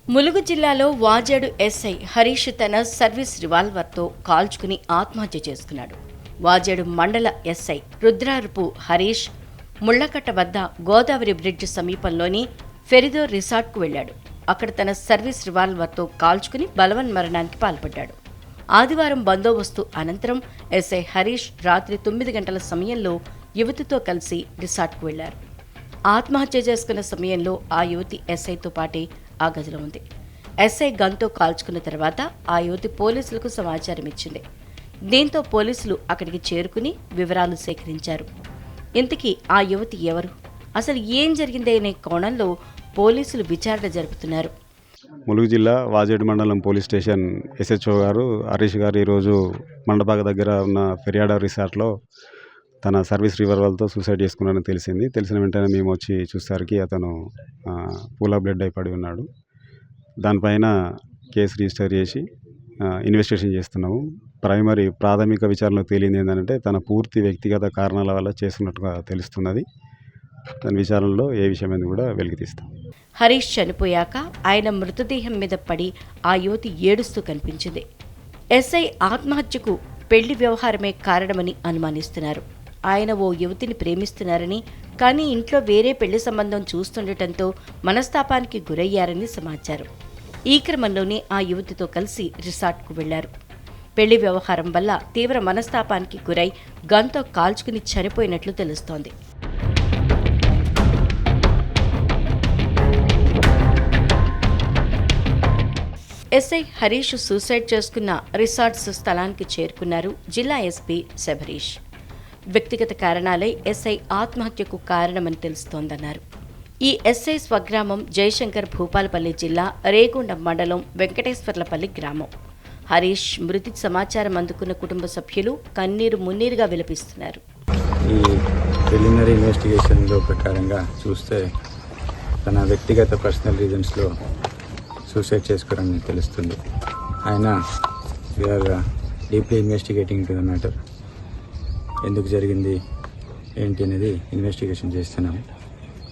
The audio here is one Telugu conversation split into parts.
ములుగు జిల్లాలో వాజేడు ఎస్ఐ హరీష్ తన సర్వీస్ రివాల్వర్తో కాల్చుకుని ఆత్మహత్య చేసుకున్నాడు. వాజేడు మండల ఎస్ఐ రుద్రారపు హరీష్ ముళ్లకట్ట వద్ద గోదావరి బ్రిడ్జ్ సమీపంలోని ఫెరిదోర్ రిసార్ట్కు వెళ్లాడు. అక్కడ తన సర్వీస్ రివాల్వర్తో కాల్చుకుని బలవన్మరణానికి పాల్పడ్డాడు. ఆదివారం బందోబస్తు అనంతరం ఎస్ఐ హరీష్ రాత్రి 9 గంటల సమయంలో యువతితో కలిసి రిసార్ట్కు వెళ్లారు. ఆత్మహత్య చేసుకున్న సమయంలో ఆ యువతి ఎస్ఐతో పాటే ఆ గదిలో ఉంది. ఎస్ఐ గన్తో కాల్చుకున్న తర్వాత ఆ యువతి పోలీసులకు సమాచారం ఇచ్చింది. దీంతో పోలీసులు అక్కడికి చేరుకుని వివరాలు సేకరించారు. ఇంతకీ ఆ యువతి ఎవరు, అసలు ఏం జరిగిందనే కోణంలో పోలీసులు విచారణ జరుపుతున్నారు. ములుగు జిల్లా వాజేడు మండలం పోలీస్ స్టేషన్ ఎస్హెచ్ఓ గారు హరీష్ గారు ఈరోజు మండపాక దగ్గర ఉన్న ఫెరియాడా రిసార్ట్లో తన సర్వీస్ రివాల్వర్తో సూసైడ్ చేసుకున్నాడని తెలిసిన వెంటనే మేము వచ్చి చూసేసరికి అతను పూల్ ఆఫ్ బ్లడ్ అయిపడి ఉన్నాడు. దానిపైన కేసు రిజిస్టర్ చేసి ఇన్వెస్టిగేషన్ చేస్తున్నాము. ప్రాథమిక విచారణలో తేలింది ఏంటంటే తన పూర్తి వ్యక్తిగత కారణాల వల్ల చేస్తున్నట్టుగా తెలుస్తున్నది. దాని విచారణలో ఏ విషయమైంది కూడా వెలికితీస్తాం. హరీష్ చనిపోయాక ఆయన మృతదేహం మీద పడి ఆ యువతి ఏడుస్తూ కనిపించింది. ఎస్ఐ ఆత్మహత్యకు పెళ్లి వ్యవహారమే కారణమని అనుమానిస్తున్నారు. ఆయన ఓ యువతిని ప్రేమిస్తున్నారని, కానీ ఇంట్లో వేరే పెళ్లి సంబంధం చూస్తుండటంతో మనస్తాపానికి గురయ్యారని సమాచారం. ఈ క్రమంలోనే ఆ యువతితో కలిసి రిసార్ట్కు వెళ్లారు. పెళ్లి వ్యవహారం వల్ల తీవ్ర మనస్తాపానికి గురై గన్తో కాల్చుకుని చనిపోయినట్లు తెలుస్తోంది. ఎస్ఐ హరీష్ సూసైడ్ చేసుకున్న రిసార్ట్స్ స్థలానికి చేరుకున్నారు జిల్లా ఎస్పీ శబరీష్. వ్యక్తిగత కారణాలే ఎస్ఐ ఆత్మహత్యకు కారణమని తెలుస్తోందన్నారు. ఈ ఎస్ఐ స్వగ్రామం జయశంకర్ భూపాలపల్లి జిల్లా రేగొండ మండలం వెంకటేశ్వర్లపల్లి గ్రామం. హరీష్ మృతి సమాచారం అందుకున్న కుటుంబ సభ్యులు కన్నీరు మున్నీరుగా విలపిస్తున్నారు. ఈ ప్రిలిమినరీ ఇన్వెస్టిగేషన్లో ప్రకారంగా చూస్తే తన వ్యక్తిగత పర్సనల్ రీజన్స్లో సూసైడ్ చేసుకోవడం తెలుస్తుంది. ఆయన we are deeply investigating to the matter. ఎందుకు జరిగింది ఏంటి అనేది ఇన్వెస్టిగేషన్ చేస్తున్నాము.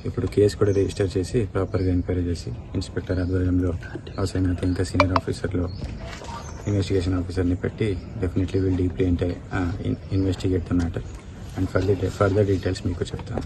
ఇప్పుడు కేసు కూడా రిజిస్టర్ చేసి ప్రాపర్గా ఎంక్వైరీ చేసి ఇన్స్పెక్టర్ ఆధ్వర్యంలో అవసరమైనంత ఇంకా సీనియర్ ఆఫీసర్లో ఇన్వెస్టిగేషన్ ఆఫీసర్ని పెట్టి definitely will deeply investigate the matter and further details మీకు చెప్తాను.